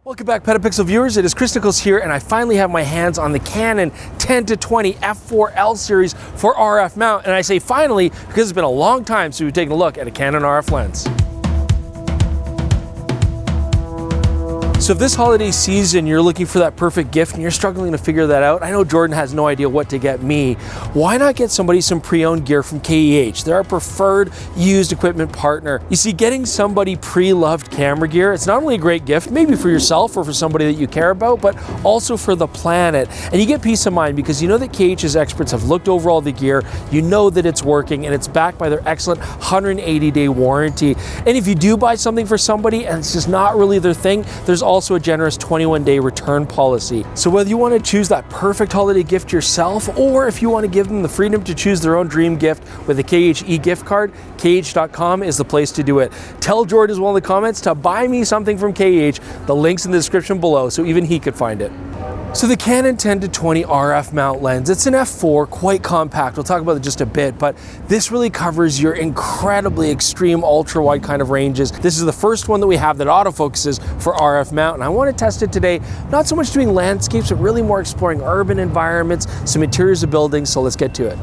Welcome back, PetaPixel viewers. It is Chris Nichols here, and I finally have my hands on the Canon 10-20 f4L series for RF mount. And I say finally because it's been a long time since we've taken a look at a Canon RF lens. So if this holiday season you're looking for that perfect gift and you're struggling to figure that out, I know Jordan has no idea what to get me. Why not get somebody some pre-owned gear from KEH? They're our preferred used equipment partner. You see, getting somebody pre-loved camera gear, it's not only a great gift, maybe for yourself or for somebody that you care about, but also for the planet. And you get peace of mind because you know that KEH's experts have looked over all the gear, you know that it's working, and it's backed by their excellent 180-day warranty. And if you do buy something for somebody and it's just not really their thing, there's also a generous 21-day return policy. So whether you want to choose that perfect holiday gift yourself, or if you want to give them the freedom to choose their own dream gift with a KEH e-gift card, KEH.com is the place to do it. Tell Jordan as well in the comments to buy me something from KEH. The link's in the description below so even he could find it. So the Canon 10-20 RF mount lens, it's an f4, quite compact. We'll talk about it just a bit, but this really covers your incredibly extreme ultra-wide kind of ranges. This is the first one that we have that autofocuses for RF mount, and I want to test it today, not so much doing landscapes, but really more exploring urban environments, some interiors of buildings, so let's get to it.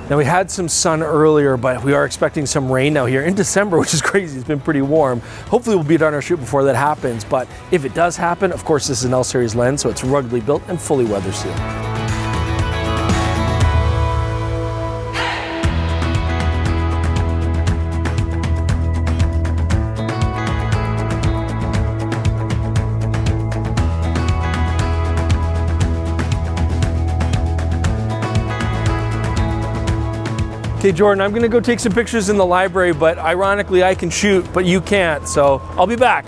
Now we had some sun earlier, but we are expecting some rain now here in December, which is crazy. It's been pretty warm. Hopefully we'll be done our shoot before that happens, but if it does happen, of course this is an L series lens, so it's ruggedly built and fully weather sealed. Okay, Jordan, I'm gonna go take some pictures in the library, but ironically I can shoot, but you can't, so I'll be back.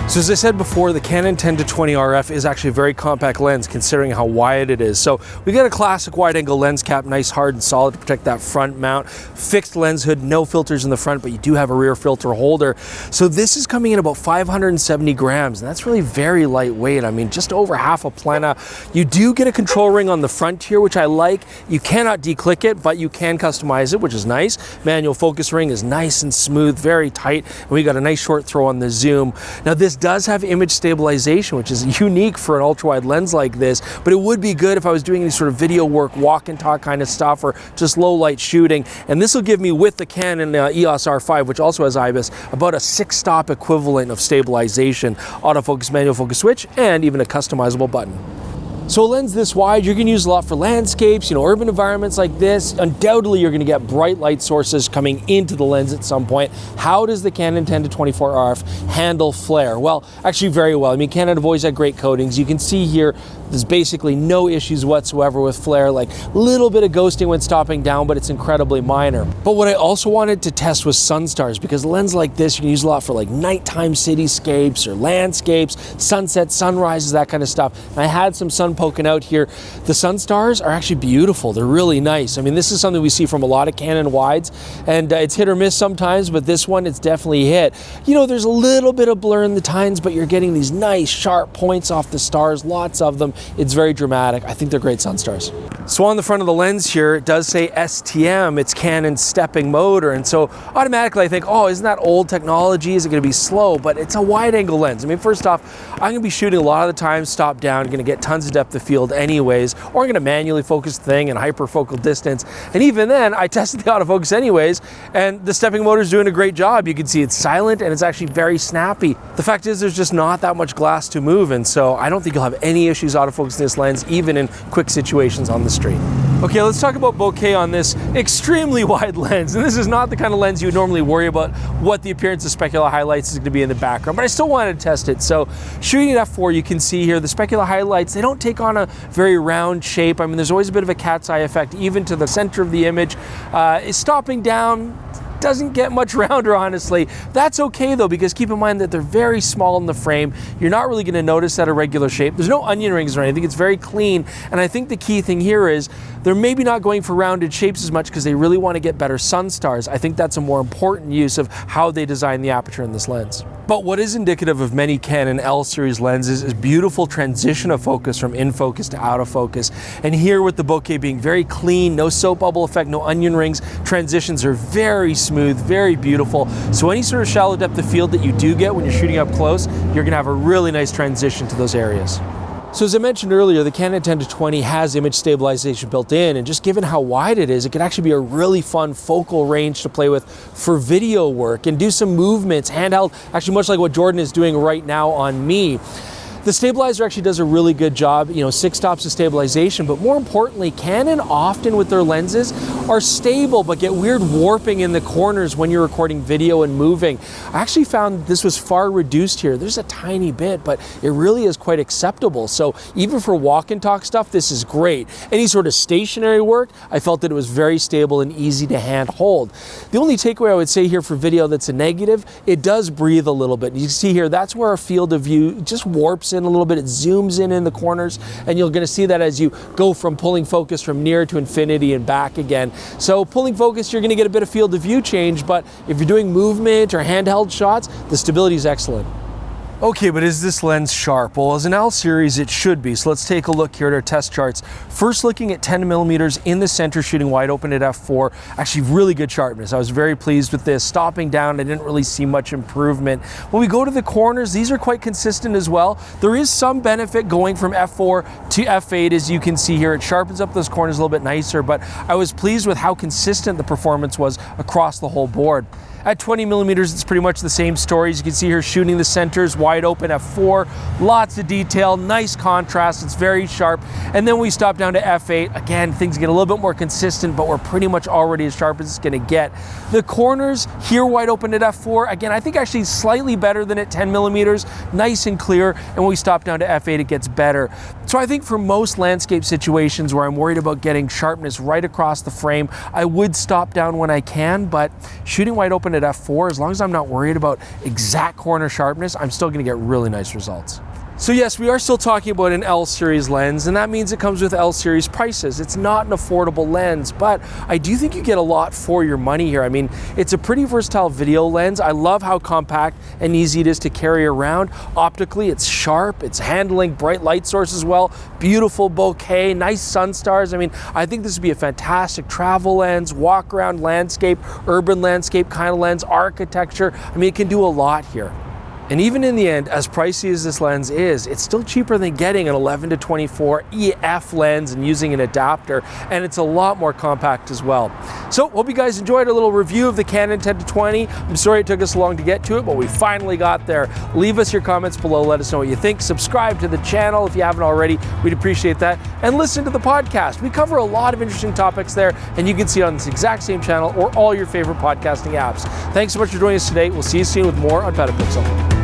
So as I said before, the Canon 10-20 RF is actually a very compact lens considering how wide it is. So we got a classic wide angle lens cap, nice, hard and solid to protect that front mount. Fixed lens hood, no filters in the front, but you do have a rear filter holder. So this is coming in about 570 grams, and that's really very lightweight. I mean, just over half a plana. You do get a control ring on the front here, which I like. You cannot declick it, but you can customize it, which is nice. Manual focus ring is nice and smooth, very tight, and we got a nice short throw on the zoom. Now this does have image stabilization, which is unique for an ultra-wide lens like this, but it would be good if I was doing any sort of video work, walk and talk kind of stuff, or just low light shooting. And this will give me, with the Canon EOS R5, which also has IBIS, about a 6-stop equivalent of stabilization, autofocus, manual focus switch, and even a customizable button. So a lens this wide, you're gonna use a lot for landscapes, urban environments like this. Undoubtedly, you're gonna get bright light sources coming into the lens at some point. How does the Canon 10-24 RF handle flare? Well, actually very well. I mean, Canon have always had great coatings. You can see here, there's basically no issues whatsoever with flare, like a little bit of ghosting when stopping down, but it's incredibly minor. But what I also wanted to test was sunstars, because a lens like this, you can use a lot for like nighttime cityscapes or landscapes, sunsets, sunrises, that kind of stuff. And I had some sun poking out here. The sunstars are actually beautiful. They're really nice. I mean, this is something we see from a lot of Canon wides, and it's hit or miss sometimes, but this one, it's definitely hit. There's a little bit of blur in the tines, but you're getting these nice sharp points off the stars, lots of them. It's very dramatic. I think they're great sunstars. So on the front of the lens here, it does say STM, it's Canon stepping motor, and so automatically I think, oh, isn't that old technology? Is it gonna be slow? But it's a wide angle lens. I mean, first off, I'm gonna be shooting a lot of the time, stop down, gonna get tons of depth of field anyways, or I'm gonna manually focus the thing in hyperfocal distance. And even then, I tested the autofocus anyways, and the stepping motor is doing a great job. You can see it's silent and it's actually very snappy. The fact is there's just not that much glass to move, and so I don't think you'll have any issues autofocusing this lens, even in quick situations on the street. Okay, let's talk about bokeh on this extremely wide lens. And this is not the kind of lens you would normally worry about what the appearance of specular highlights is going to be in the background, but I still wanted to test it. So shooting at f4, you can see here the specular highlights, they don't take on a very round shape. I mean, there's always a bit of a cat's eye effect, even to the center of the image. Stopping down doesn't get much rounder, honestly. That's okay though, because keep in mind that they're very small in the frame. You're not really gonna notice that irregular shape. There's no onion rings or anything. It's very clean. And I think the key thing here is they're maybe not going for rounded shapes as much because they really want to get better sunstars. I think that's a more important use of how they design the aperture in this lens. But what is indicative of many Canon L series lenses is beautiful transition of focus from in focus to out of focus. And here with the bokeh being very clean, no soap bubble effect, no onion rings, transitions are very smooth, very beautiful. So any sort of shallow depth of field that you do get when you're shooting up close, you're gonna have a really nice transition to those areas. So as I mentioned earlier, the Canon 10-20 has image stabilization built in, and just given how wide it is, it can actually be a really fun focal range to play with for video work and do some movements, handheld, actually much like what Jordan is doing right now on me. The stabilizer actually does a really good job, 6 stops of stabilization, but more importantly, Canon often with their lenses are stable but get weird warping in the corners when you're recording video and moving. I actually found this was far reduced here. There's a tiny bit, but it really is quite acceptable. So even for walk and talk stuff, this is great. Any sort of stationary work, I felt that it was very stable and easy to hand hold. The only takeaway I would say here for video that's a negative, it does breathe a little bit. You can see here, that's where our field of view just warps in a little bit, it zooms in the corners, and you're going to see that as you go from pulling focus from near to infinity and back again. So pulling focus, you're going to get a bit of field of view change, but if you're doing movement or handheld shots, the stability is excellent. Okay, but is this lens sharp? Well, as an L series, it should be. So let's take a look here at our test charts. First looking at 10mm in the center, shooting wide open at f4. Actually, really good sharpness. I was very pleased with this. Stopping down, I didn't really see much improvement. When we go to the corners, these are quite consistent as well. There is some benefit going from f4 to f8, as you can see here. It sharpens up those corners a little bit nicer, but I was pleased with how consistent the performance was across the whole board. At 20mm, it's pretty much the same story. As you can see here, shooting the centers wide open f4, lots of detail, nice contrast, it's very sharp. And then we stop down to f8. Again, things get a little bit more consistent, but we're pretty much already as sharp as it's gonna get. The corners here wide open at f4, again, I think actually slightly better than at 10mm, nice and clear. And when we stop down to f8, it gets better. So I think for most landscape situations where I'm worried about getting sharpness right across the frame, I would stop down when I can, but shooting wide open at f4, as long as I'm not worried about exact corner sharpness, I'm still gonna get really nice results. So yes, we are still talking about an L series lens, and that means it comes with L series prices. It's not an affordable lens, but I do think you get a lot for your money here. I mean, it's a pretty versatile video lens. I love how compact and easy it is to carry around. Optically, it's sharp, it's handling bright light sources well, beautiful bokeh, nice sunstars. I mean, I think this would be a fantastic travel lens, walk around landscape, urban landscape kind of lens, architecture. I mean, it can do a lot here. And even in the end, as pricey as this lens is, it's still cheaper than getting an 11-24 EF lens and using an adapter, and it's a lot more compact as well. So hope you guys enjoyed a little review of the Canon 10-20. I'm sorry it took us so long to get to it, but we finally got there. Leave us your comments below, let us know what you think. Subscribe to the channel if you haven't already, we'd appreciate that. And listen to the podcast. We cover a lot of interesting topics there, and you can see it on this exact same channel or all your favorite podcasting apps. Thanks so much for joining us today. We'll see you soon with more on PetaPixel.